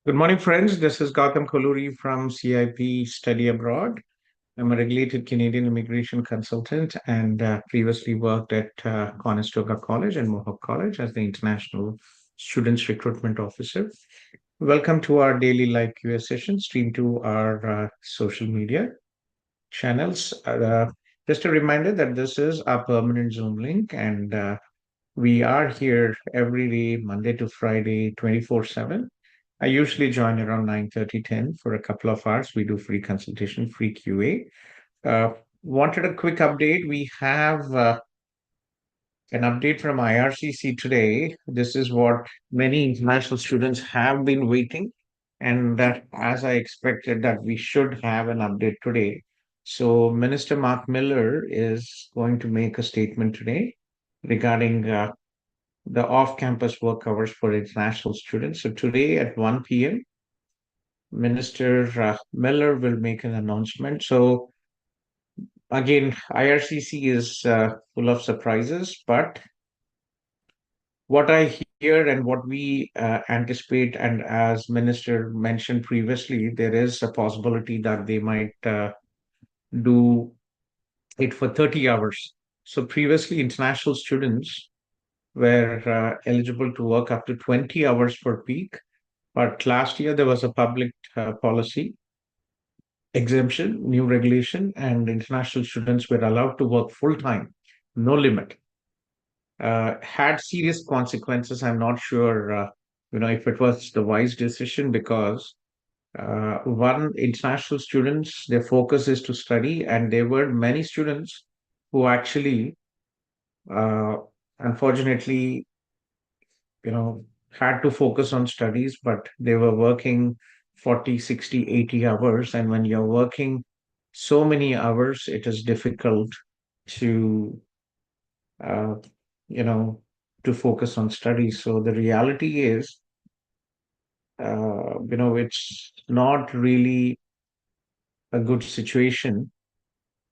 Good morning, friends. This is Gautham Kolluri from CIP Study Abroad. I'm a regulated Canadian immigration consultant and previously worked at Conestoga College and Mohawk College as the International Students Recruitment Officer. Welcome to our daily live QA session, streamed to our social media channels. Just a reminder that this is our permanent Zoom link, and we are here every day, Monday to Friday, 24/7. I usually join around 9:30, 10 for a couple of hours. We do free consultation, free QA. Wanted a quick update. We have an update from IRCC today. This is what many international students have been waiting, and that, as I expected, that we should have an update today. So Minister Mark Miller is going to make a statement today regarding the off-campus work hours for international students. So today at 1 p.m., Minister Miller will make an announcement. So again, IRCC is full of surprises, but what I hear and what we anticipate, and as Minister mentioned previously, there is a possibility that they might do it for 30 hours. So previously, international students were eligible to work up to 20 hours per week. But last year, there was a public policy exemption, new regulation, and international students were allowed to work full time, no limit. Had serious consequences. I'm not sure, if it was the wise decision because one, international students, their focus is to study, and there were many students who actually, uh, unfortunately, had to focus on studies, but they were working 40, 60, 80 hours. And when you're working so many hours, it is difficult to, uh, you know, to focus on studies. So the reality is, it's not really a good situation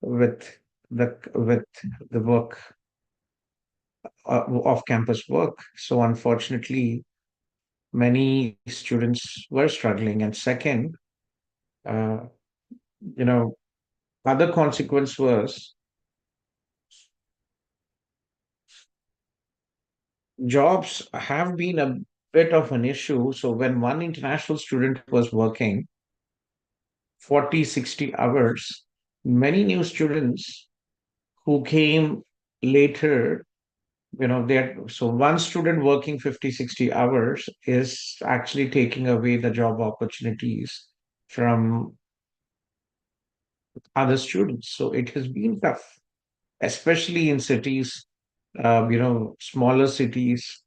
with the work, off campus work. So unfortunately, many students were struggling. And second, uh, you know, other consequence was jobs have been a bit of an issue. So when one international student was working 40, 60 hours, many new students who came later, so one student working 50, 60 hours is actually taking away the job opportunities from other students. So it has been tough, especially in cities, smaller cities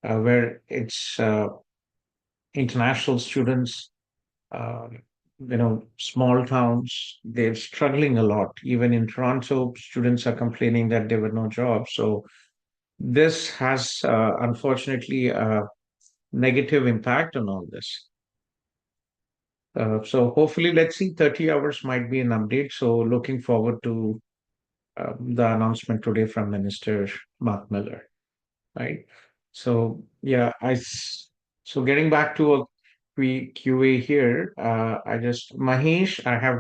where it's international students, uh, small towns, they're struggling a lot. Even in Toronto, students are complaining that there were no jobs. So this has unfortunately a negative impact on all this. So hopefully, let's see, 30 hours might be an update. So looking forward to the announcement today from Minister Mark Miller. Right. So yeah, so getting back to a QA here, I have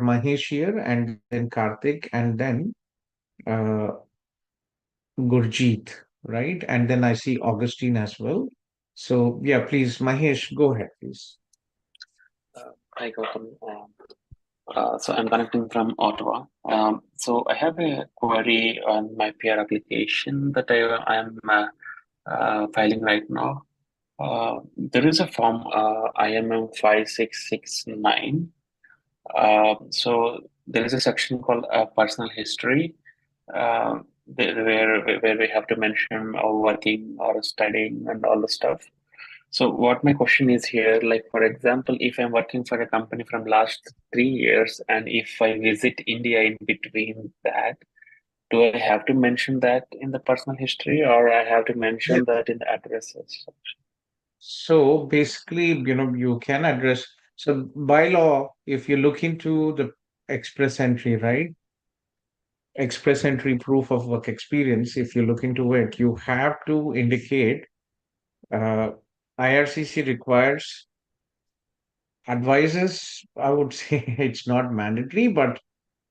Mahesh here, and then Karthik, and then uh, Gurjeet, right? And then I see Augustine as well. So yeah, please, Mahesh, go ahead, please. Hi, Gautam. So I'm connecting from Ottawa. So I have a query on my PR application that I'm filing right now. There is a form IMM 5669. So there is a section called personal history, where we have to mention our working or studying and all the stuff. So what my question is here, like for example, if I'm working for a company from last 3 years and if I visit India in between that, do I have to mention that in the personal history or I have to Yeah. mention that in the addresses? So basically, you can address, so by law, if you look into the express entry, right? Express entry proof of work experience, if you look into it, you have to indicate, uh, IRCC requires advices, I would say it's not mandatory, but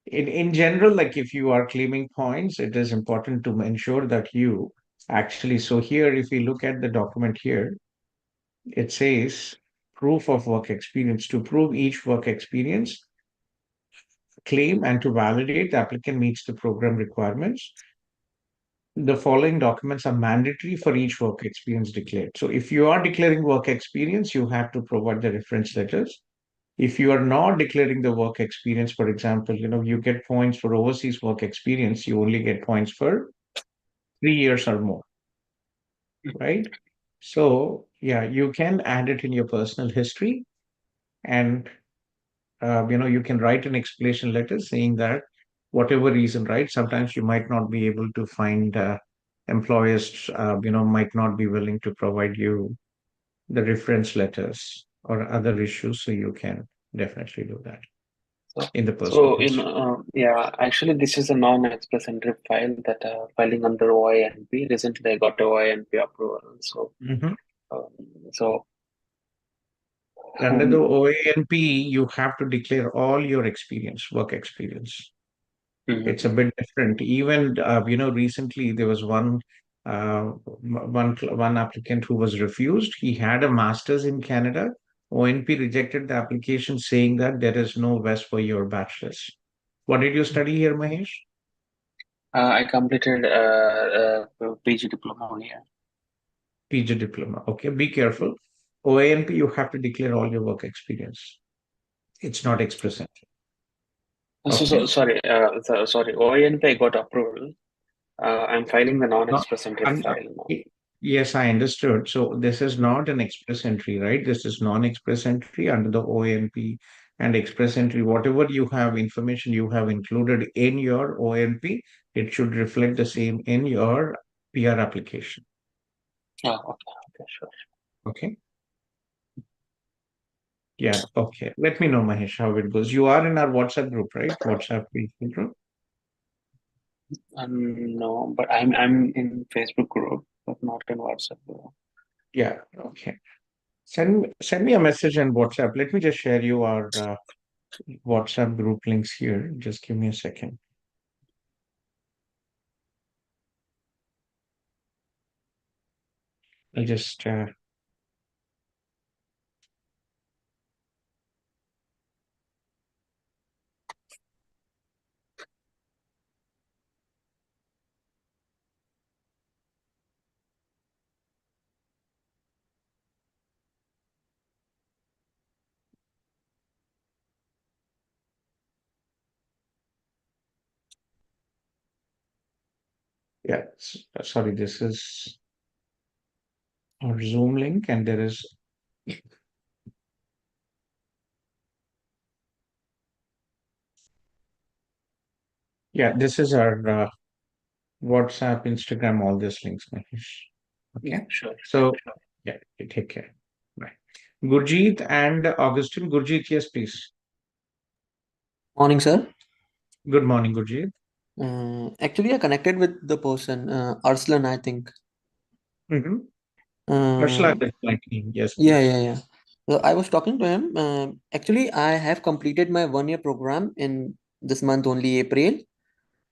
in general, like if you are claiming points, it is important to ensure that you actually, so here, if we look at the document here, it says proof of work experience. To prove each work experience claim and to validate the applicant meets the program requirements, the following documents are mandatory for each work experience declared. So if you are declaring work experience, you have to provide the reference letters. If you are not declaring the work experience, for example, you get points for overseas work experience, you only get points for 3 years or more, right? So yeah, you can add it in your personal history, and you can write an explanation letter saying that whatever reason, right? Sometimes you might not be able to find employers, might not be willing to provide you the reference letters or other issues, so you can definitely do that So, in the personal so history. yeah, actually, this is a non-express entry file that filing under OINP. Recently, I got a OINP approval. So, Mhm. um, so Under the um, OANP, you have to declare all your experience, work experience. It's a mhm. bit different. Even recently there was one applicant who was refused. He had a master's in Canada. ONP rejected the application, saying that there is no West for your bachelor's. What did you study here, Mahesh? I completed PG diploma here. PG diploma. Okay, be careful. OANP, you have to declare all your work experience. It's not express entry. Okay. Sorry. OINP I got approval. I'm filing the Not, non-express entry I'm, file now. yes, I understood. So this is not an express entry, right? This is non-express entry under the OMP and express entry. Whatever you have information you have included in your OMP, it should reflect the same in your PR application. Oh, okay, sure. Okay. Yeah. Okay. Let me know, Mahesh, how it goes. You are in our WhatsApp group, right? WhatsApp Facebook group. No, but I'm in Facebook group, but not in WhatsApp group. Yeah. Okay. Send me a message on WhatsApp. Let me just share you our WhatsApp group links here. Just give me a second. I'll just yeah, sorry, this is our Zoom link, and there is, yeah, this is our WhatsApp, Instagram, all these links, Mahesh. Yeah, Okay. sure. So, yeah, you take care. Bye. Gurjeet and Augustine. Gurjeet, yes, please. Morning, sir. Good morning, Gurjeet. Actually, I connected with the person, Arslan, I think. Mm-hmm. Ursula Uh, is my name. Yes, yeah, please. yeah, yeah. So I was talking to him. Actually, I have completed my 1 year program in this month only, April,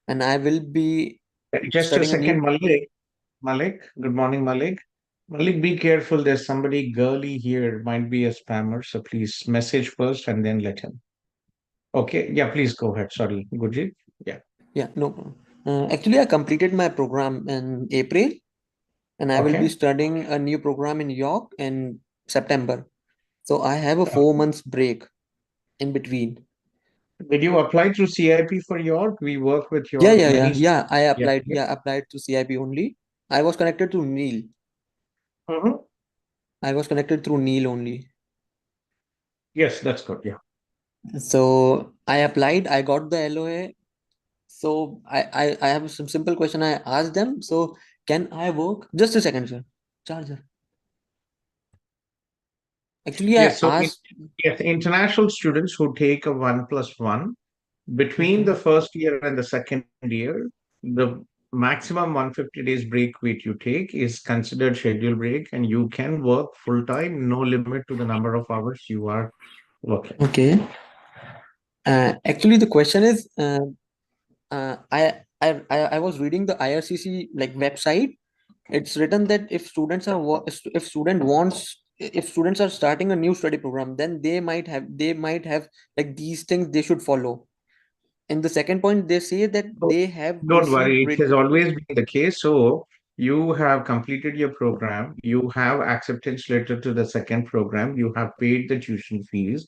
and I will be Just a studying a second, new. Malik. Malik, good morning, Malik. Malik, be careful. There's somebody girly here, might be a spammer. So please message first and then let him. Okay. Yeah, please go ahead. Sorry, Gurjeet. Yeah. Yeah, no problem. Actually, I completed my program in April, and I will be Okay. studying a new program in York in September. So I have a Uh, 4 months break in between. Did you apply through CIP for York? We work with Yeah, York, yeah, yeah, many. yeah. I Yeah. applied. Yeah, applied to CIP only. I was connected to Neil. Mhm. I was connected through Neil only. Yes, that's good. Yeah. So I applied. I got the LOA. So I have some simple question. I asked them. So can I work? Just a second, sir. Charger. Actually, I Yes. So, asked. yes, international students who take a 1+1 between Okay. the first year and the second year, the maximum 150 days break which you take is considered schedule break, and you can work full time, no limit to the number of hours you are Okay. Okay. Actually, the question is, I was reading the IRCC like website. It's written that if students are if students are starting a new study program, then they might have like these things they should follow. In the second point, they say that So they have don't received worry, it has always been the case. So you have completed your program, you have acceptance letter to the second program, you have paid the tuition fees,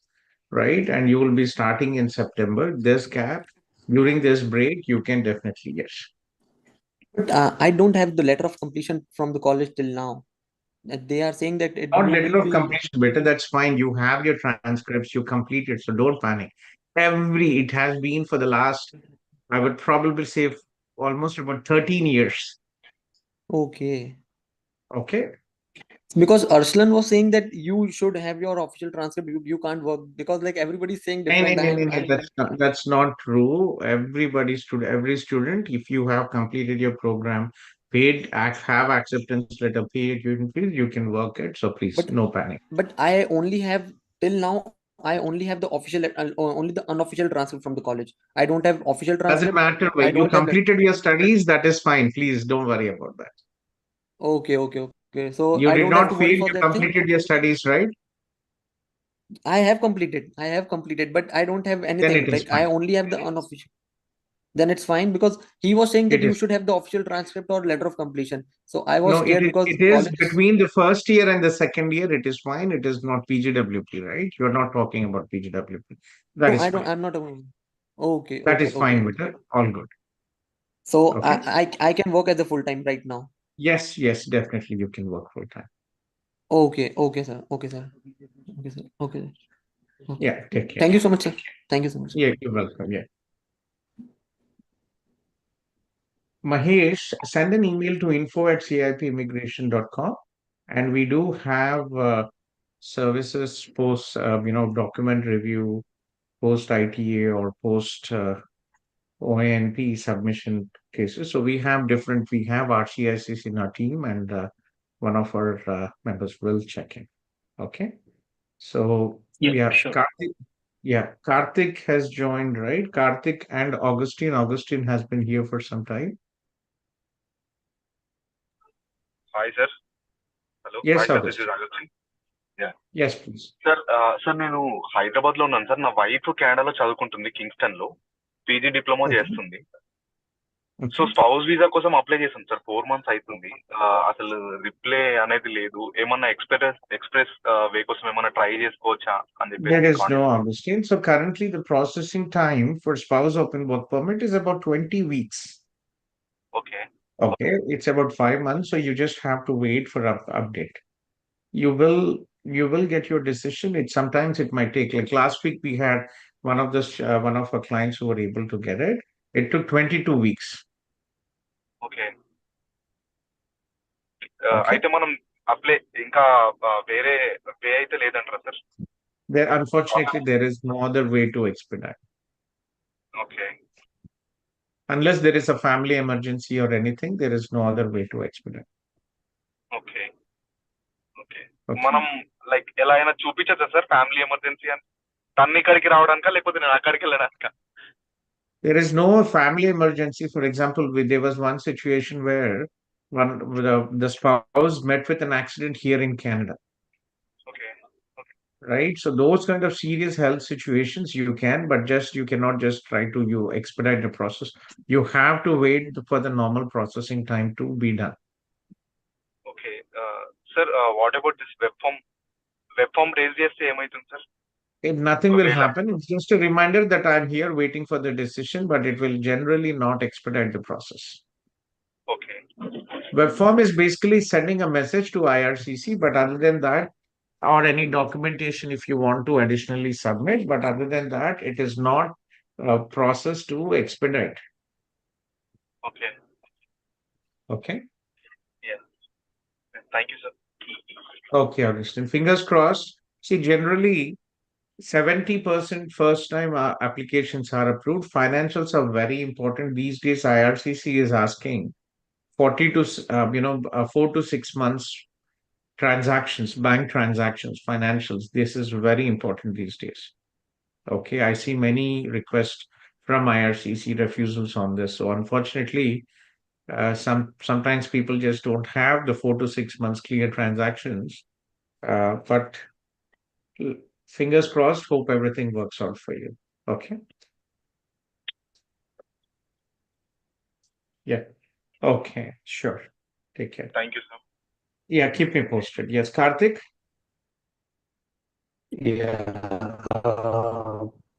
right? And you will be starting in September. This gap, during this break, you can definitely, yes. but I don't have the letter of completion from the college till now. They are saying that Not you letter will of be completion, better, that's fine. You have your transcripts, you completed, so don't panic. It has been for the last, I would probably say almost about 13 years. okay. Okay. Because Arslan was saying that you should have your official transcript. You can't work because like everybody's saying No, no, different. no, no, no, I'm that's not true. Every student, if you have completed your program, have acceptance letter, paid tuition fees, you can work it. So please, but no panic. but I only have till now. I only have the official, only the unofficial transcript from the college. I don't have official Doesn't transcript. matter I when you don't have that. completed your studies, that is fine. Please don't worry about that. Okay, okay, okay. So I You don't did have to not worry fail, for you that thing. completed your studies, right? I have completed. I have completed, but I don't have Then anything. it is Like I fine. only have the unofficial. Then it's fine because he was saying that It you is. should have the official transcript or letter of completion. So I was No, scared because it is college. between the first year and the second year. It is fine. It is not PGWP, right? You're not talking about PGWP. That No, is I don't. fine. I'm not aware. Okay, That okay, is okay, fine with okay. it. All good. So Okay. I can work as a full time right now. Yes, yes, definitely you can work full time. Okay, okay, sir. Okay, sir. Okay, sir. Okay, sir. Okay. Yeah, take care. Thank you so much, sir. Thank you so much. Yeah, you're welcome. Yeah. Mahesh, send an email to info@cipimmigration.com. And we do have services post, document review, post ITA or post OANP submission cases. So we have RCICs in our team, and one of our members will check in. Okay. So Yeah, yeah, sure. Karthik has joined, right? Karthik and Augustine. Augustine has been here for some time. Hi, sir. Hello. Hi, Yes, sir. This is Augustine. Agustin. Yeah. Yes, please. Sir నేను హైదరాబాద్ లో ఉన్నాను sir. నా wife కెనడాలో చదువుకుంటుంది, Kingston లో PG diploma Okay. చేస్తుంది. So Okay. Spouse visa కోసం apply చేశాను సార్. 4 months అవుతుంది. అసలు రిప్లై అనేది లేదు. ఏమన్నా ఎక్స్ప్రెస్ వే కోసం ఏమన్నా ట్రై చేసుకోవచ్చా అని There చెప్పేసి is కాల్ no చేశాను. Augustine. So currently the processing time for spouse open work permit is about 20 weeks. Okay. Okay. It's about 5 months. So you just have to wait for update. You will you will get your decision. Sometimes it might take, like last week we had one of our clients who were able to get it. It took 22 weeks. Okay. Okay. అయితే మనం apply ఇంకా వేరే వే అయితే లేదంటారా sir? Unfortunately, there is no other way to expedite. Okay. Unless there is a family emergency or anything, there is no other way to expedite. Okay. Okay. Okay. మనం like ఎలా అయినా చూపించచ్చా sir family emergency అని? తను ఇక్కడికి రావడానికా లేకపోతే నేను అక్కడికి వెళ్ళడానికా? There is no family emergency. For example, there was one situation where the spouse met with an accident here in Canada, okay. right? So those kind of serious health situations you can, but just you cannot just try to you expedite the process. You have to wait for the normal processing time to be done. Okay. Sir what about this web form raise చేస్తే ఏమవుతుంది sir? If nothing will ఒకవేళ happen, it's just a reminder that I'm here waiting for the decision, but it will generally not expedite the process. Okay. Web form is basically sending a message to IRCC, but other than that, or any documentation if you want to additionally submit, but other than that, it is not a process to expedite. Okay. Okay. Thank you sir. Okay, Augustine. Fingers crossed. See, generally, 70% first time applications are approved. Financials are very important. These days, IRCC is asking 40 to 4 to 6 months transactions, bank transactions, financials. This is very important these days. Okay, I see many requests from IRCC refusals on this. So unfortunately, sometimes people just don't have the 4 to 6 months clear transactions. But fingers crossed, hope everything works out for you. Okay. Yeah. Okay. Sure. Take care. Thank you, sir. Yeah. Keep me posted. Yes. Karthik. Yeah.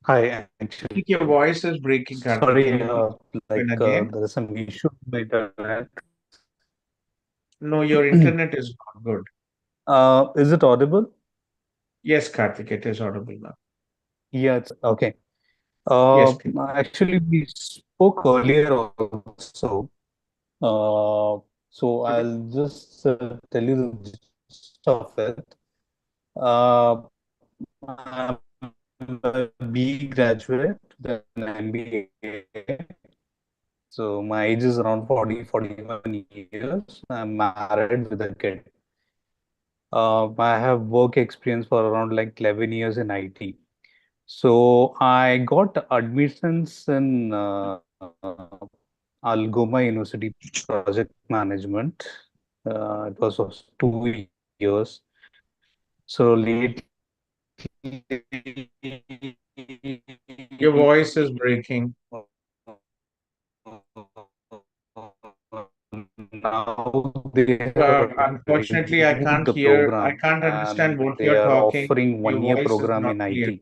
Hi, I actually. think your voice is breaking, Karthik. Can Sorry, you please explain again? there is some issue with the internet. No, your internet is not good. Is it audible? Yes, Karthik, it is audible now. Yeah, it's okay. Yes, please. Actually, we spoke earlier also. So Okay. I'll just tell you the gist of it. Uh, I'm a BE graduate, then MBA. So my age is around 40, 41 years. I'm married with a kid. I have work experience for around like 11 years in IT. So I got admissions in Algoma University Project Management. It was 2 years. So lately, Your voice is breaking. now they have Unfortunately, I removed can't the hear. I program can't understand and what they you're are talking. offering Your 1 year voice is program not in clear. IT.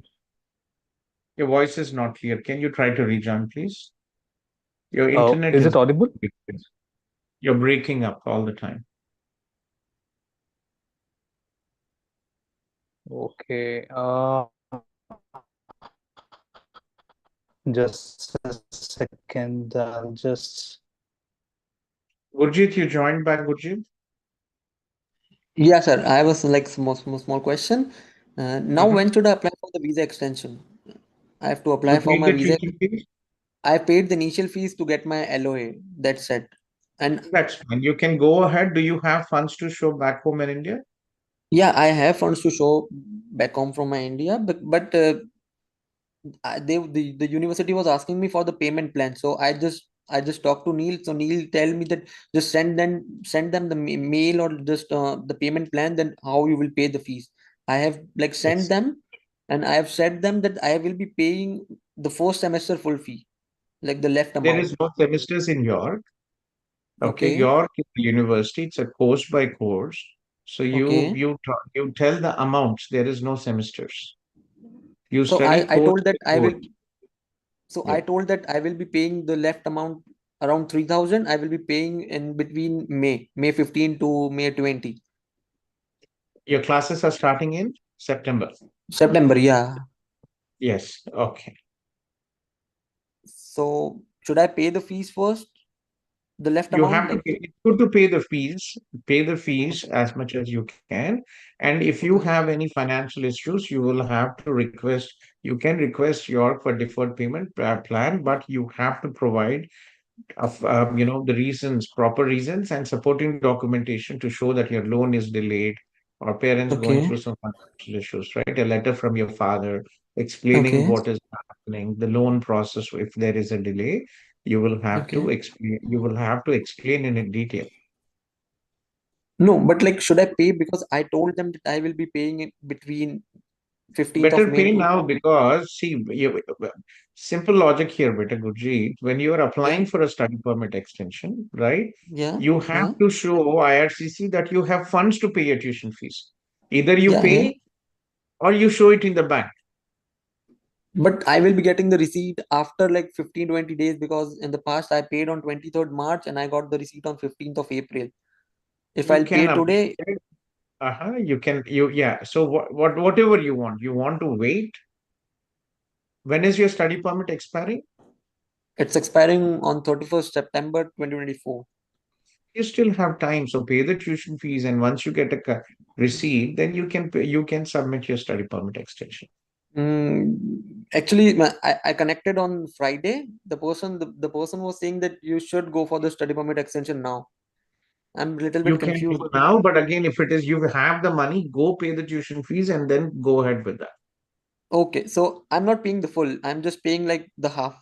Your voice is not clear. Can you try to rejoin, please? Your internet Is is. it audible? You're breaking up all the time. Okay. Just a second. I'll just. Gurjit, you joined back, Gurjit? Yeah, sir. I was like small question. Now, Mm-hmm. when should I apply for the visa extension? I have to You apply for paid my the visa. tuition fees? I paid the initial fees to get my LOA. That's it. And That's fine. You can go ahead. Do you have funds to show back home in India? yeah, I have funds to show back home from my India, the university was asking me for the payment plan. So I just talked to Neil. So Neil tell me that just send them the mail or just the payment plan. Then how you will pay the fees. I have like sent Yes. them, and I have said them that I will be paying the first semester full fee, like the left There amount. is no semesters in York. Okay, Okay, York is a university. It's a course by course. So okay. you tell the amounts. There is no semesters. You So study I course told by that I will. course. So Yeah. I told that I will be paying the left amount around 3,000. I will be paying in between May 15 to May 20. Your classes are starting in September. September, yeah. Yes. Okay. So should I pay the fees first? The left You amount, have to like pay. It's good to pay the fees as much as you can. And if you okay, have any financial issues, you will have to request, you can request York for deferred payment plan, but you have to provide the reasons, proper reasons, and supporting documentation to show that your loan is delayed or parents going okay, through some financial issues, right? A letter from your father explaining okay, what is happening, the loan process. If there is a delay, you will have to okay. explain. You will have to explain in detail. No, but like should I pay because I told them that I will be paying it between 15th of Better May pay to now because see, simple logic here, better Gurjeet. When you are yeah, applying for a study permit extension, right? yeah, You have yeah, to show IRCC that you have funds to pay your tuition fees. Either you yeah, yeah. pay or you show it in the bank. But I will be getting the receipt after like 15-20 days because in the past I paid on 23rd March and I got the receipt on 15th of April. If You I'll can pay apply. today, You can yeah. So whatever you want. You want to wait. When is your study permit expiring? it's expiring on 31st September 2024. You still have time, so pay the tuition fees, and once you get a receipt, then you can submit your study permit extension. Actually, I connected on Friday. The person was saying that you should go for the study permit extension now. I'm a little You bit can do confused. it now, but again, if it is you have the money, go pay the tuition fees and then go ahead with that. Okay, so I'm not paying the full. I'm just paying like the half.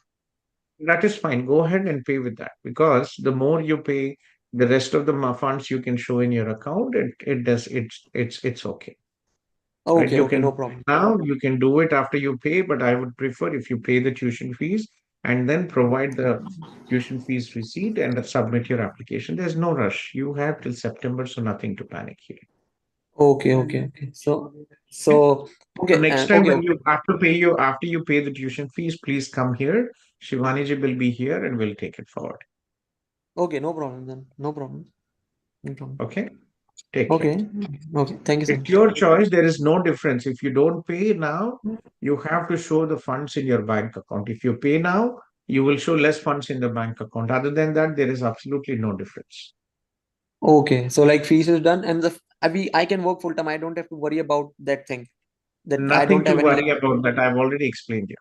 That is fine. Go ahead and pay with that because the more you pay, the rest of the funds you can show in your account. It does it's okay, right? Okay, You okay, can no do it problem. now. You can do it after you pay, but I would prefer if you pay the tuition fees and then provide the tuition fees receipt and submit your application. There's no rush. You have till September, so nothing to panic here. Okay, okay, okay. So, Okay? so So okay, next time okay, when okay, you after you pay the tuition fees, please come here. Shivani ji will be here and we'll take it forward. okay. No problem then. No problem. No problem. Okay? Take care. Okay, okay. Thank you so It's much. your choice. There is no difference. If you don't pay now, you have to show the funds in your bank account. If you pay now, you will show less funds in the bank account. Other than that, there is absolutely no difference. Okay, so like fees is done, and I can work full time. I don't have to worry about that thing. That I Nothing don't to have any like worry about that. I've already explained you.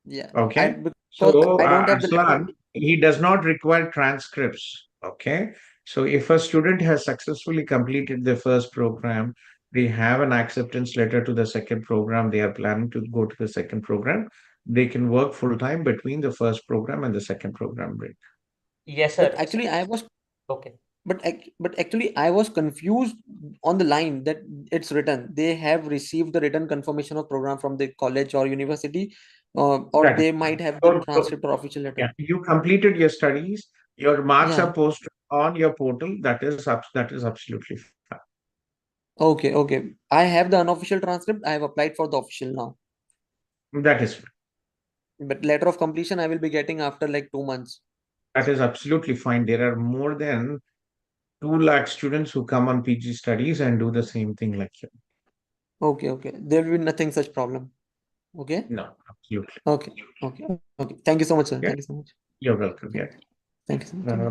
yeah. I Okay. because So, I don't have the letter. Arslan, he does not require transcripts. Okay. So, if a student has successfully completed the first program, they have an acceptance letter to the second program, they are planning to go to the second program, they can work full time between the first program and the second program break. Yes, But sir. actually, I was Okay. but actually I was confused on the line that it's written. They have received the written confirmation of program from the college or university, or That is they fine. might have the So, transcript or official letter. yeah, you completed your studies, your marks Yeah. are posted on your portal. That is absolutely fine. Okay, okay. I have the unofficial transcript. I have applied for the official now. That is fine. But letter of completion I will be getting after like 2 months. That is absolutely fine. There are more than 2 lakh students who come on PG studies and do the same thing like you. Okay, okay. There will be nothing such problem. Okay. No, absolutely. Okay, okay, okay. Thank you so much, sir. Yeah, Thank you so much. you're welcome. Yeah, Thank you so much. uh,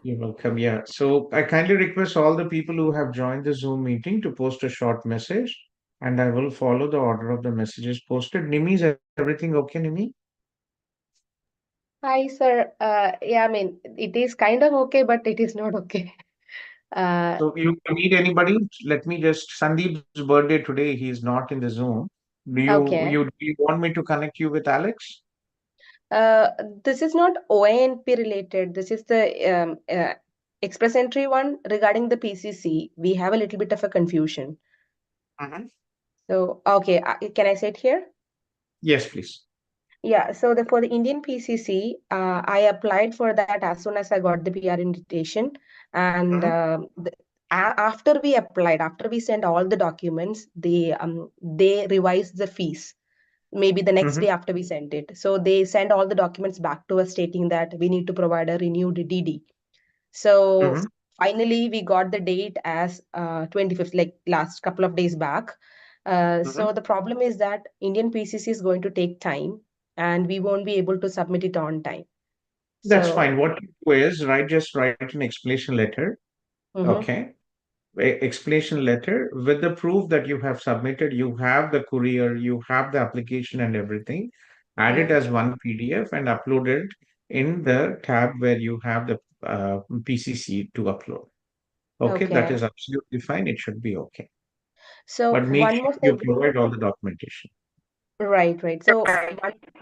you're welcome. Yeah. So I kindly request all the people who have joined the Zoom meeting to post a short message, and I will follow the order of the messages posted. Nimi, is everything okay, Nimi? Hi, sir. Yeah, I mean, it is kind of okay, but it is not okay. Uh, So you need anybody? Let me just Sandeep's birthday today. He's not in the Zoom. okay. Do you want me to connect you with Alex? Uh, this is not ONP related. This is the express entry one regarding the PCC. We have a little bit of a confusion. Mhm. So, okay, can I say it here? Yes, please. Yeah, so for the Indian PCC, I applied for that as soon as I got the PR invitation. And Mhm. after we applied, after we sent all the documents, they revised the fees. Maybe the next Mhm. day after we sent it. So they sent all the documents back to us stating that we need to provide a renewed DD. So Mhm. finally, we got the date as 25th, like last couple of days back. Mhm. So the problem is that Indian PCC is going to take time and we won't be able to submit it on time. That's fine. So, What you do is just write an explanation letter. mhm, Okay. Explanation letter with the proof that you have submitted. You have the courier, you have the application and everything. Add it mm, as one PDF and upload it in the tab where you have the PCC to upload. Okay, that okay. is absolutely fine. It should be okay. So But make one sure more you thing. provide all the documentation. Right, right. So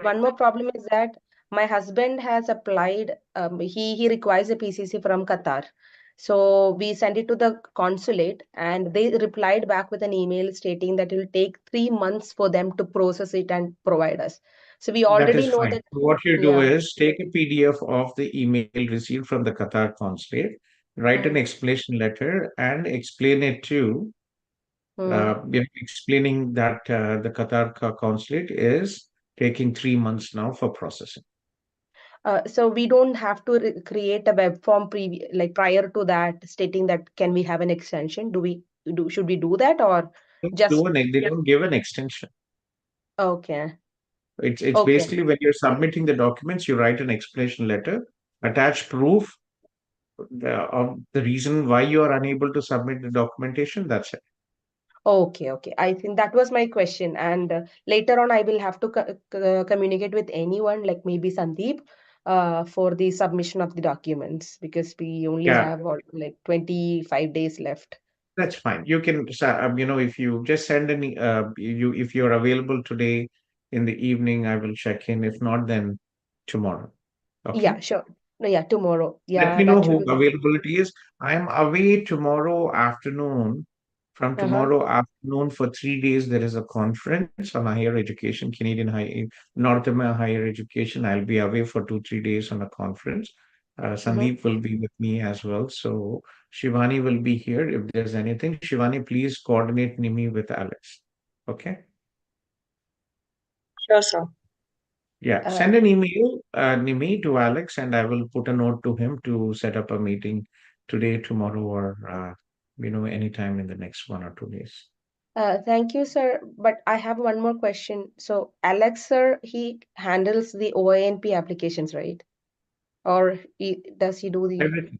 one more problem is that my husband has applied. He requires a PCC from Qatar. So we sent it to the consulate, and they replied back with an email stating that it will take 3 months for them to process it and provide us. So we That already is know fine. that. What you do Yeah. is take a PDF of the email received from the Qatar consulate, write an Mm, explanation letter, and explain it to mm. explaining that the Qatar consulate is taking 3 months now for processing. So we don't have to create a web form like prior to that stating that can we have an extension? Should we do that or just They don't give an extension. okay? It's Okay. basically when you're submitting the documents, you write an explanation letter, attach proof of the reason why you are unable to submit the documentation. That's it. Okay, okay. I think that was my question. And later on, I will have to communicate with anyone, like maybe Sandeep, for the submission of the documents because we only Yeah, have like 25 days left. that's fine. You can, if you just send if you're available today in the evening, I will check in. If not, then tomorrow. Yeah, Okay. sure. No, yeah, tomorrow. Let Yeah, me know that should who be. availability is. I am away tomorrow afternoon. From Uh-huh. tomorrow afternoon for 3 days, there is a conference on higher education, North American higher education. I'll be away for 2, 3 days on a conference. Mm-hmm. Sandeep will be with me as well. So Shivani will be here. If there's anything, Shivani, please coordinate Nimi with Alex. Okay. Sure, sir. Yeah, Uh, send an email, Nimi, to Alex, and I will put a note to him to set up a meeting today, tomorrow, or anytime in the next 1 or 2 days. Thank you, sir. But I have one more question. So Alex, sir, he handles the OINP applications, right? Or does he do the Everything.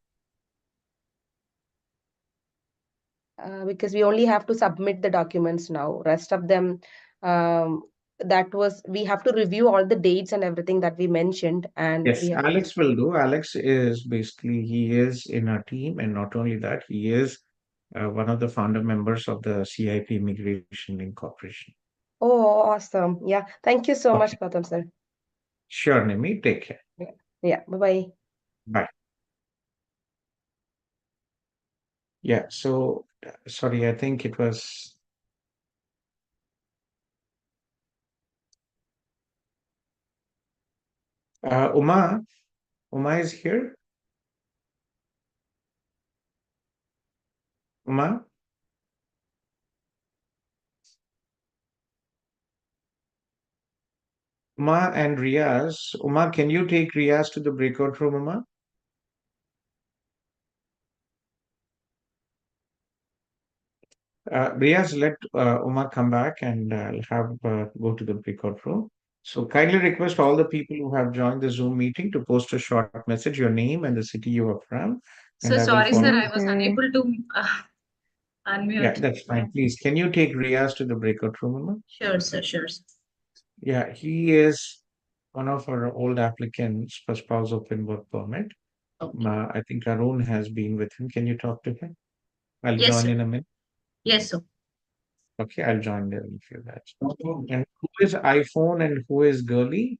because we only have to submit the documents now. Rest of them, um, we have to review all the dates and everything that we mentioned, and we Yes, have to. Alex will do. Alex is basically he is in our team, and not only that, he is one of the founder members of the CIP Immigration Incorporation. Oh, awesome. Yeah. Thank you so Okay, much, Gautam, sir. sure, Nimi. Take care. Yeah. Yeah. Bye-bye. Bye. Yeah. So, sorry, I think it was Uma. Uma is here. Uma. Uma and Riaz. Uma, can you take Riaz to the breakout room, Uma? Riaz, let Uma come back and I'll have go to the breakout room. So kindly request all the people who have joined the Zoom meeting to post a short message, your name and the city you are from, and So I will sorry, sir, follow. I was unable to Yeah, unmute. that's fine. Please, can you take Riaz to the breakout room, Uma? Sure, sir, sure. Yeah, he is one of our old applicants for spouse open work permit. Okay. I think Arun has been with him. Can you talk to him? I'll Yes, join sir. in a minute. Yes, sir. Okay, I'll join there in a few minutes. And who is iPhone and who is Girly?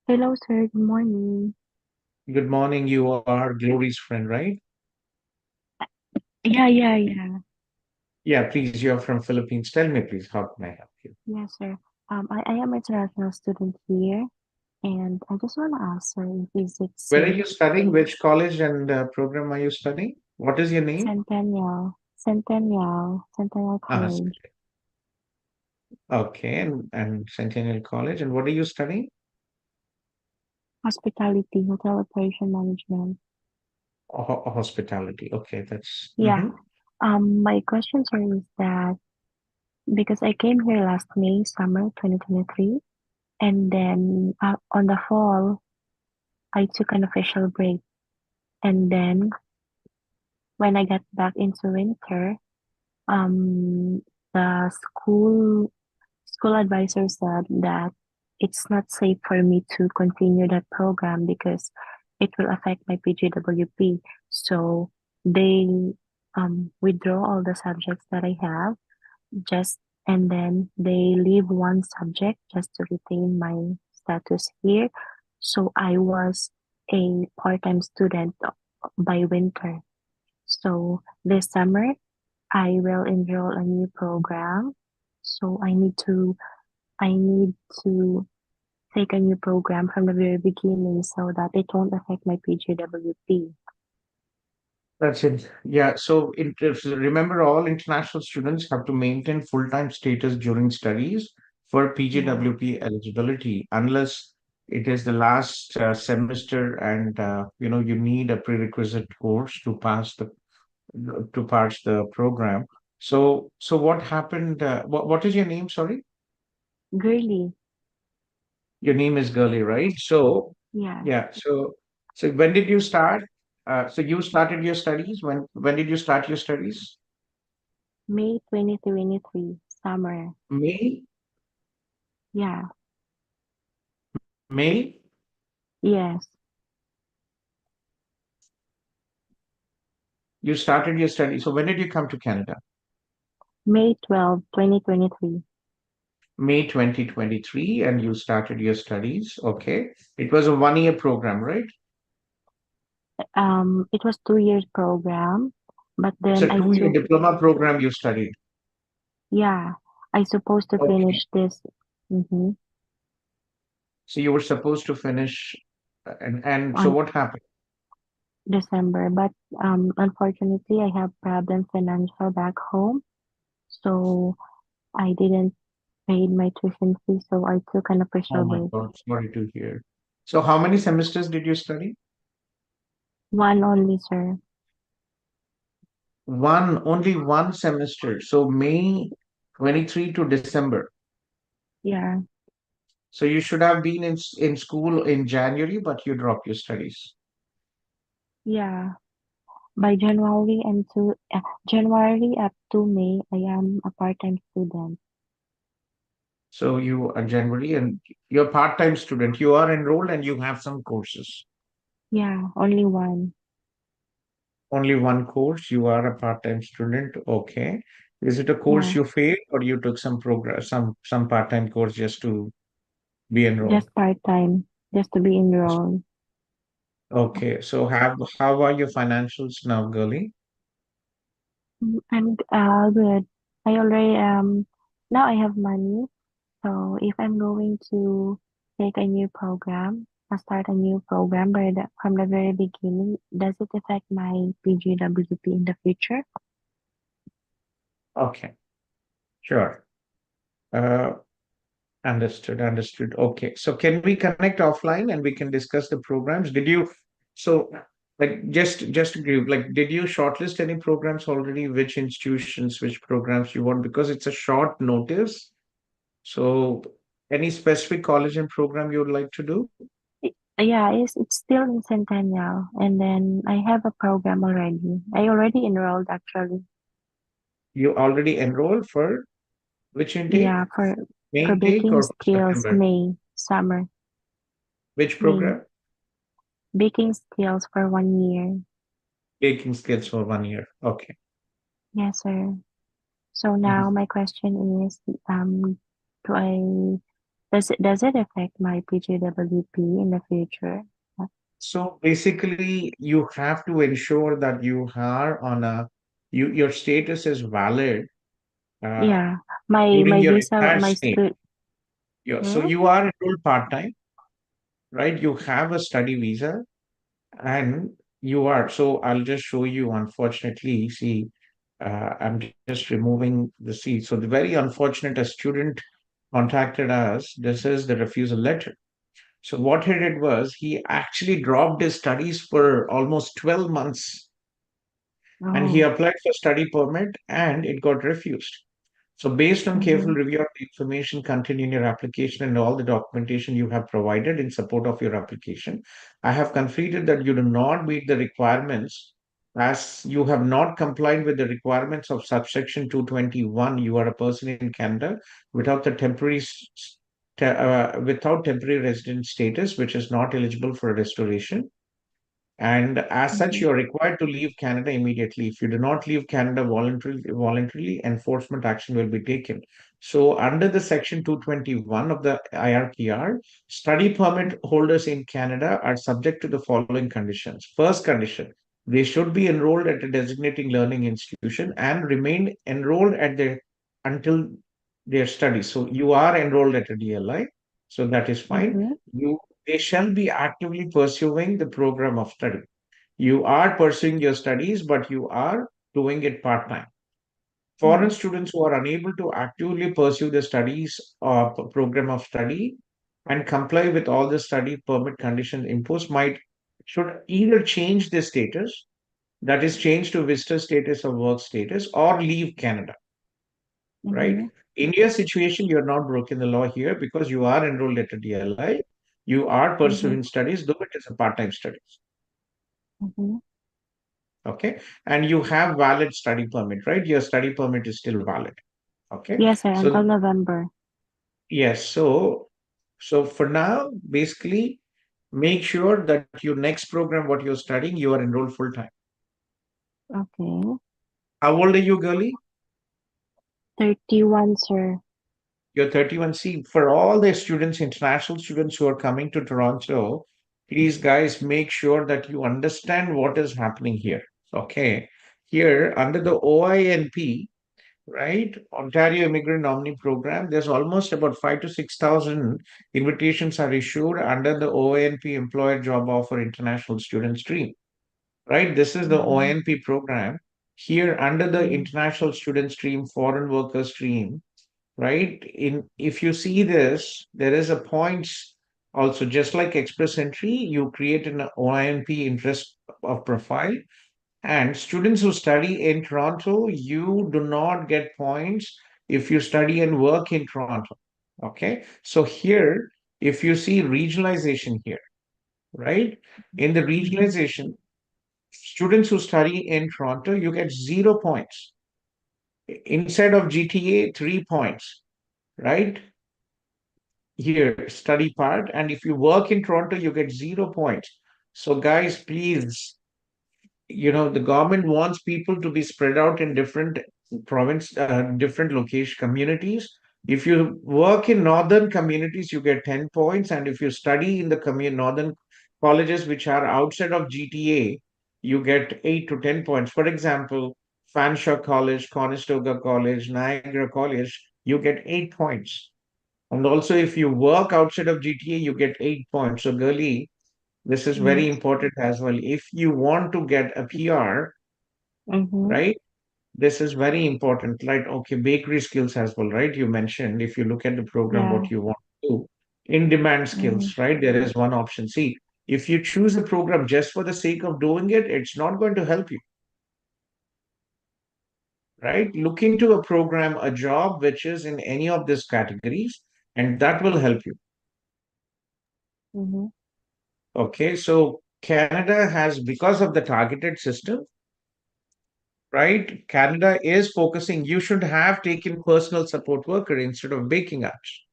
Hello, sir. Good morning. Good morning. You are Glory's friend, right? Yeah. Yeah, please. You're from Philippines. Tell me, please, how can I help you? Yes, sir. I am an international student here, and I just want to ask, sir, if is it Where are safe? you studying? Which college and program are you studying? What is your name? Centennial College, Okay, and Centennial College. And what are you studying? Hospitality, Hotel Operation Management. Hospitality. Okay, that's. Yeah. My question, sir, is that because I came here last May, summer 2023, and then on the fall, I took an official break, and then when I got back into winter, um, the school advisor said that it's not safe for me to continue that program because it will affect my PGWP. So they withdraw all the subjects that I have just and then they leave one subject just to retain my status here. So I was a part-time student by winter. So this summer I will enroll a new program. So I need to take a new program from the very beginning so that it won't affect my PGWP. That's it. Yeah. So remember, all international students have to maintain full-time status during studies for Yeah. PGWP eligibility, unless it is the last semester and you need a prerequisite course to pass the program. So what happened? What is your name? Sorry, Girly. your name is Gurley, right? So Yeah. yeah. So when did you start? So you started your studies. When did you start your studies? May 2023, summer. May, Yeah. May. Yes, You started your study. So when did you come to Canada? May 12, 2023. May 2023, and you started your studies. Okay. It was a 1 year program, right? It was 2 years program, but It's then a I 2 year took, diploma program you studied. yeah, I supposed to Okay. finish this So you were supposed to finish, and so on what happened? December, but unfortunately, I have problem financial back home, so I didn't pay my tuition fee, so I took an Oh official my break. God, sorry to hear. So how many semesters did you study? One only, sir. Only one semester. So May 23 to December. Yeah, So you should have been in school in January, but you dropped your studies. yeah. By January up to May, I am a part-time student. So you are January and you're a part-time student. You are enrolled and you have some courses. Yeah, only one. Only one course. You are a part-time student. Okay. Is it a course Yeah, you failed or you took some progress, some part-time course just to be enrolled? just part-time, just to be enrolled. Okay. So how are your financials now, girlie? I'm good. I already now I have money. So if I'm going to take a new program, start a new program from the very beginning, does it affect my PGWP in the future? Okay. Sure. Uh, understood. Okay. So can we connect offline and we can discuss the programs? So like just to give, like, did you shortlist any programs already? Which institutions, which programs you want? Because it's a short notice. So any specific college and program you would like to do? Yeah, it's still in Centennial, and then I have a program already. I already enrolled actually. You already enrolled for which intake? Yeah, May for intake baking or skills, September? May, summer, Which May. program? Baking skills for 1 year. Baking skills for 1 year. Okay. Yes, sir. So Mhm. now my question is, do I does it affect my PGWP in the future? So basically, you have to ensure that you are on your status is valid uh, Yeah, my during your visa, entire my stay. stud. Yeah, so Hmm? you are enrolled part-time, right? You have a study visa and you are. So I'll just show you, unfortunately, see, I'm just removing the seat. So the very unfortunate, a student contacted us. This is the refusal letter. So what he did was he actually dropped his studies for almost 12 months and he Oh. applied for study permit and it got refused. So based on careful Mm-hmm. review of the information contained in your application and all the documentation you have provided in support of your application, I have concluded that you do not meet the requirements as you have not complied with the requirements of subsection 221. You are a person in Canada without the without temporary resident status, which is not eligible for restoration. And as such, Mm-hmm. you are required to leave Canada immediately. If you do not leave Canada voluntarily, enforcement action will be taken. So, under the Section 221 of the IRPR, study permit holders in Canada are subject to the following conditions. First condition, they should be enrolled at a designating learning institution and remain enrolled at their until their studies. So, you are enrolled at a DLI, so that is fine. Mm-hmm. They shall be actively pursuing the program of study. You are pursuing your studies, but you are doing it part time. Foreign Yes. students who are unable to actively pursue the studies program of study and comply with all the study permit conditions imposed might should either change their status, that is, change to visitor status or work status, or leave Canada. Right? Mm-hmm. In your situation, you are not broken the law here because you are enrolled at a DLI. You are Mm-hmm. pursuing studies, though it is a part-time studies. Mm-hmm. Okay, and you have valid study permit, right? Your study permit is still valid. Okay, Yes, sir, so until November. yes, so for now, basically, make sure that your next program, what you're studying, you are enrolled full time. Okay. How old are you, girlie? 31, sir. You're 31. See, for all the students, international students who are coming to Toronto, please, guys, make sure that you understand what is happening here. Okay. Here, under the OINP, right, Ontario Immigrant Nominee Program, there's almost about 5 to 6,000 invitations are issued under the OINP Employer Job Offer International Student Stream. Right? This is the OINP program. Here, under the International Student Stream, Foreign Worker Stream, right? If you see this, there is a points also, just like Express Entry, you create an OINP interest of profile. And students who study in Toronto, you do not get points if you study and work in Toronto. Okay. So here, if you see regionalization here, right? In the regionalization, students who study in Toronto, you get 0 points. Inside of GTA, 3 points, right? Here, study part. And if you work in Toronto, you get 0 points. So, guys, please, the government wants people to be spread out in different different location communities. If you work in northern communities, you get 10 points. And if you study in the northern colleges which are outside of GTA, you get 8 to 10 points. For example, Fanshawe College, Conestoga College, Niagara College, you get 8 points. And also, if you work outside of GTA, you get 8 points. So, girlie, this is very important as well. If you want to get a PR, right? This is very important. Like, okay, bakery skills as well, right? You mentioned if you look at the program, Yeah. what you want to do. In demand skills, right? There is one option. See, if you choose a program just for the sake of doing it, it's not going to help you, right? Look into a program, a job which is in any of these categories, and that will help you. Okay, so Canada has, because of the targeted system, right? Canada is focusing, you should have taken personal support worker instead of baking apps.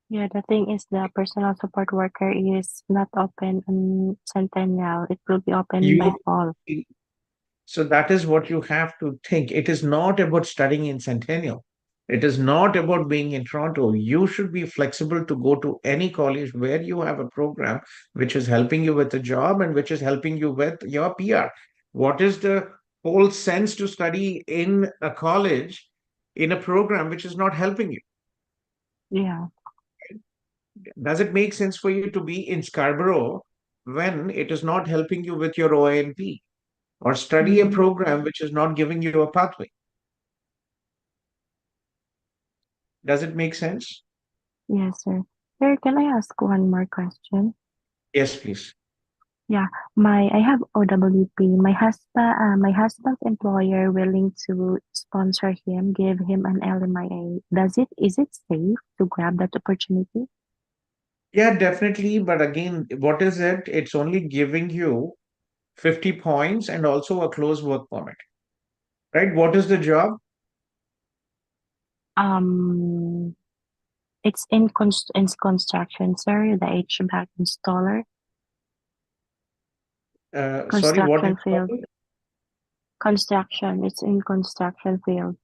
Yeah, the thing is the personal support worker is not open on Centennial. It will be open by fall. So that is what you have to think. It is not about studying in Centennial. It is not about being in Toronto. You should be flexible to go to any college where you have a program which is helping you with a job and which is helping you with your PR. What is the whole sense to study in a college in a program which is not helping you? Yeah. Does it make sense for you to be in Scarborough when it is not helping you with your ONP, or study a program which is not giving you a pathway? Does it make sense? Yes, sir. Sir, can I ask one more question? Yes, please. Yeah, I have OWP. My husband's employer willing to sponsor him, give him an LMIA. Is it safe to grab that opportunity? Yeah, definitely. But again, what is it? It's only giving you 50 points and also a close work permit, right? What is the job? It's in construction, sir. The HVAC installer. Sorry, what Construction is field. Construction. It's in construction field.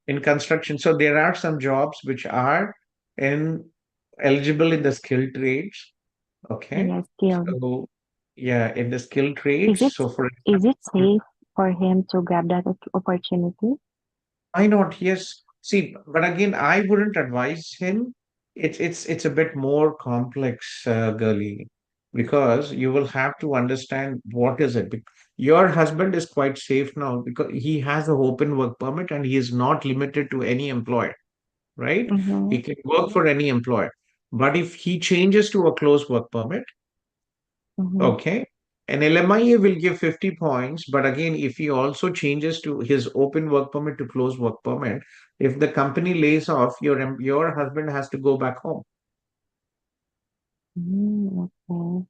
in construction? So there are some jobs which are eligible in the skilled trades. Okay. Yeah, skilled. So yeah, in the skilled trades. So for Is it example, safe for him to grab that opportunity? why not? Yes. See, but again, I wouldn't advise him. It's a bit more complex, girly, because you will have to understand what is it. Your husband is quite safe now because he has an open work permit and he is not limited to any employer, right? He can work for any employer. But if he changes to a closed work permit, okay, an LMIA will give 50 points, but again, if he also changes to his open work permit to closed work permit, if the company lays off, your husband has to go back home. Okay.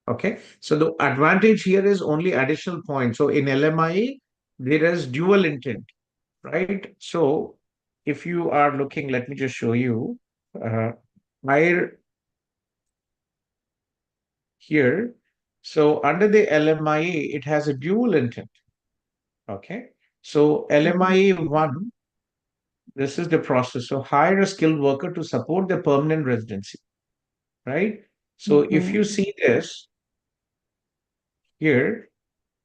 Okay, so the advantage here is only additional points. So in LMIA, there is dual intent, right? So if you are looking, let me just show you. Higher here. So under the LMIA, it has a dual intent. Okay. So LMIA 1, this is the process. So hire a skilled worker to support the permanent residency, right? So if you see this here,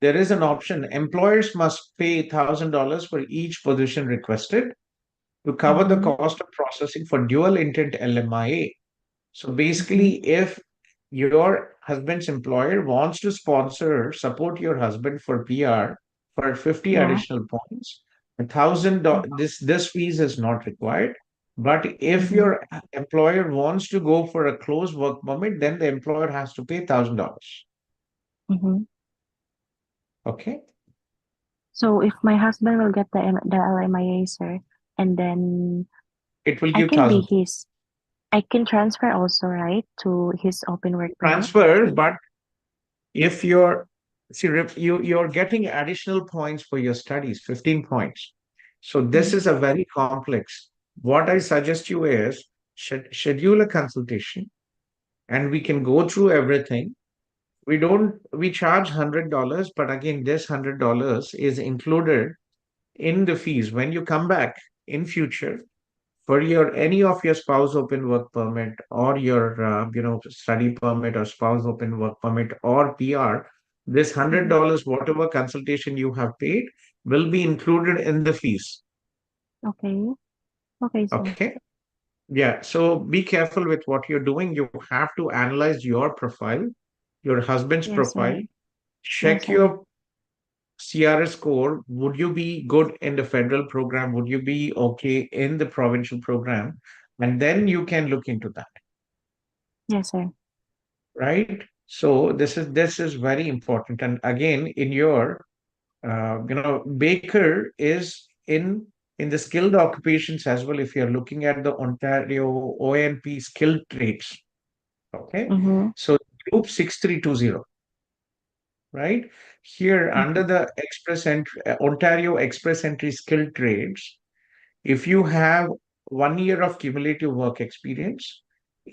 there is an option. Employers must pay $1,000 for each position requested to cover the cost of processing for dual intent LMIA. So basically, if your husband's employer wants to support your husband for PR for 50 Yeah. additional points, $1,000, this fees is not required. But if your employer wants to go for a closed work permit, then the employer has to pay $1,000. Okay. So if my husband will get the LMIA, sir, and then It will I give can be 1,000. his, I can transfer also, right, to his open work permit. Transfer, but if you're you're getting additional points for your studies, 15 points. So this is a very complex. What I suggest you is schedule a consultation and we can go through everything. We charge $100, but again, this $100 is included in the fees. When you come back in future, for your any of your spouse open work permit or your study permit or spouse open work permit or PR, this $100 whatever consultation you have paid will be included in the fees. Okay. Okay, sir. Okay. Yeah. So be careful with what you're doing. You have to analyze your profile, your husband's Yes, sir. profile, Yes, check sir. your CRS score. Would you be good in the federal program? Would you be okay in the provincial program? And then you can look into that. Yes, sir. Right. So this is very important. And again, in your baker is in the skilled occupations as well. If you're looking at the Ontario ONP skilled trades, okay. So group 6320, right here under the express entry Ontario express entry skilled trades. If you have 1 year of cumulative work experience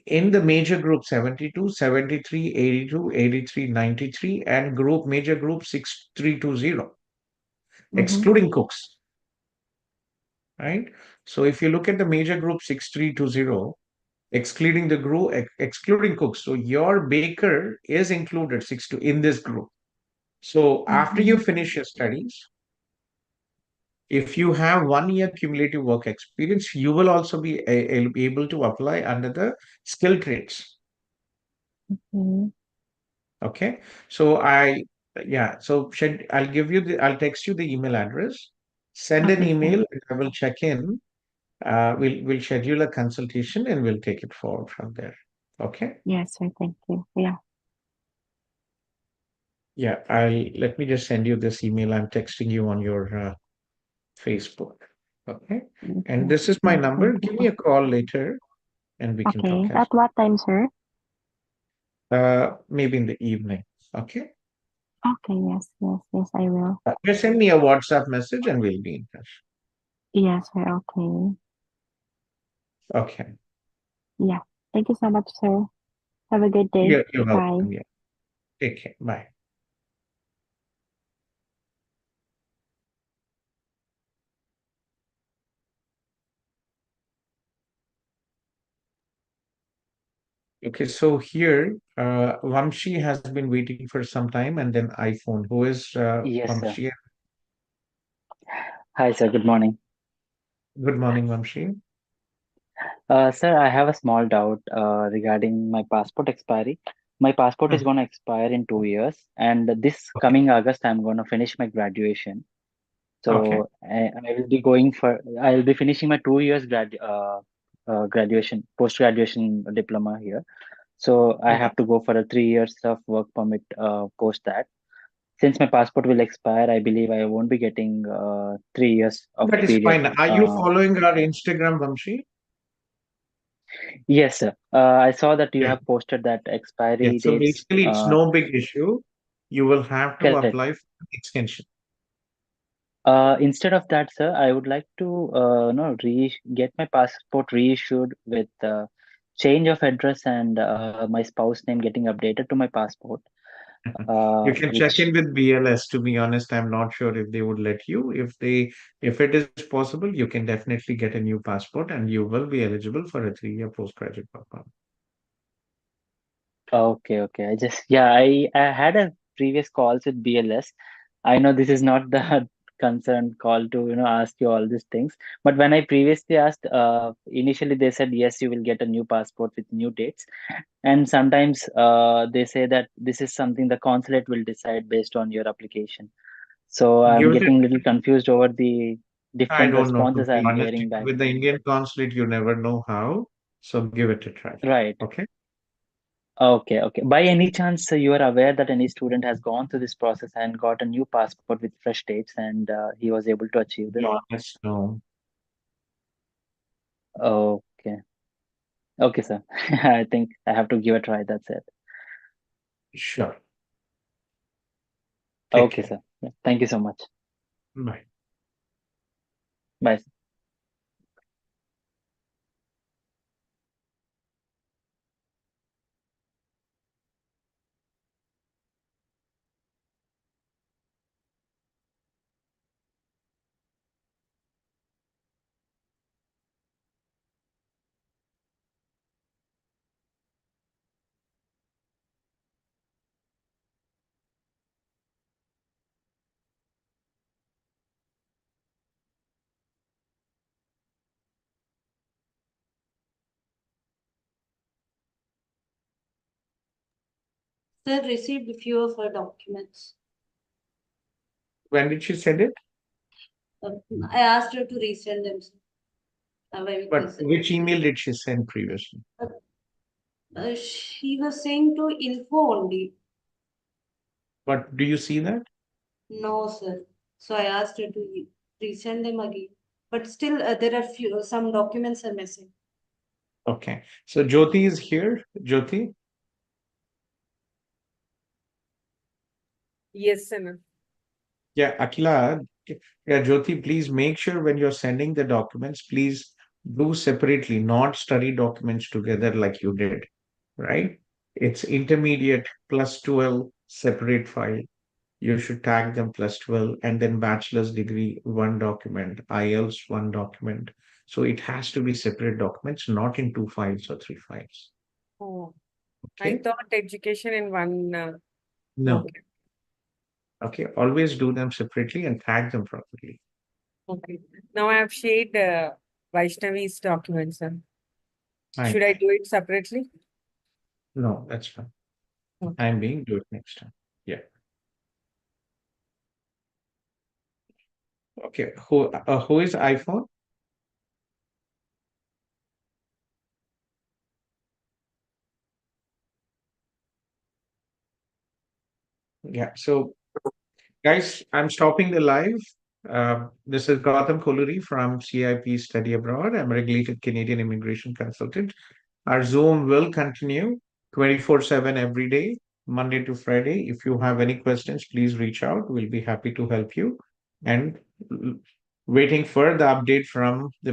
in the major group 72, 73, 82, 83, 93, and major group 6320, excluding cooks, right? So if you look at the major group 6320, excluding cooks, so your baker is included in this group. So after you finish your studies, if you have 1 year cumulative work experience, you will also be able to apply under the skill trades. Okay. So I'll text you the email address. Send an Okay, sir. email. I will check in. We'll schedule a consultation and we'll take it forward from there. Okay. Yes, sir. Thank you. Yeah. Yeah. Let me just send you this email. I'm texting you on your Facebook. Okay. And this is my Yes, number. thank Give you. me a call later and we can Okay. talk At what time, sir? maybe in the evening. Okay. Okay. Yes, yes, yes, I will. Just send me a WhatsApp message and we'll be in touch. Yes, sir. Okay. Okay. Yeah. Thank you so much, sir. Have a good day. You're Bye. welcome. Yeah. Take care. Bye. Okay, so here, Vamshi has been waiting for some time, and then iPhone. Who is Yes, sir. Vamshi? Hi, sir. Good morning. Good morning, Vamshi. Sir, I have a small doubt regarding my passport expiry. My passport is going to expire in 2 years, and this coming August, I'm going to finish my graduation. Okay. So I'll be finishing my 2 years graduation, post-graduation diploma here. So I have to go for a 3 years of work permit post that. Since my passport will expire, I believe I won't be getting 3 years of That is period. fine. Are you following our Instagram, Vamshi? Yes, sir. I saw that you Yeah. have posted that Yeah. expiry So dates. basically, it's no big issue. You will have to Correct. apply for an extension. Instead of that, sir, I would like to get my passport reissued with change of address and my spouse name getting updated to my passport. You can check Which in with BLS. To be honest, I'm not sure if they would let you. If it is possible, you can definitely get a new passport and you will be eligible for a 3-year postgraduate program. okay, okay. I had a previous calls with BLS. I know this is not the concerned call to ask you all these things, but when I previously asked, initially they said yes, you will get a new passport with new dates, and sometimes they say that this is something the consulate will decide based on your appliation. So I'm Give it getting a little confused over the I different don't know, to responses be I'm honest. hearing back. With the Indian consulate, you never know how. So give it a try. Right. Okay. Okay, okay. By any chance, you are aware that any student has gone through this process and got a new passport with fresh dates, and he was able to achieve To be this? honest, no. Okay. Okay, sir. I think I have to give a try. That's it. Sure. Take Okay, care. sir. Yeah, thank you so much. Bye. Bye. Sir. Sir received a few of her documents. When did she send it? I asked her to resend them. Sir. But which email did she send previously? She was saying to info only. But do you see that? No, sir. So I asked her to resend them again. But still, there are some documents are missing. Okay. So Jyoti is here. Jyoti? Yes, sir. Yeah, Akila. Yeah, Jyoti, please make sure when you're sending the documents, please do separately, not study documents together like you did, right? It's intermediate plus 12 separate file. You should tag them plus 12 and then bachelor's degree, one document, IELTS, one document. So it has to be separate documents, not in 2 files or 3 files. Oh, I Okay? thought education in one. No. Okay. Okay. Always do them separately and tag them properly. Okay. Now I have shared Vaishnavi's documents, sir. Fine. Should I do it separately? No, that's fine. Okay. I'm being do it next time. Yeah. Okay. Who is iPhone? Yeah. So guys, I'm stopping the live. This is Gautham Kolluri from CIP Study Abroad. I'm a regulated Canadian immigration consultant. Our Zoom will continue 24/7 every day, Monday to Friday. If you have any questions, please reach out. We'll be happy to help you. And waiting for the update from the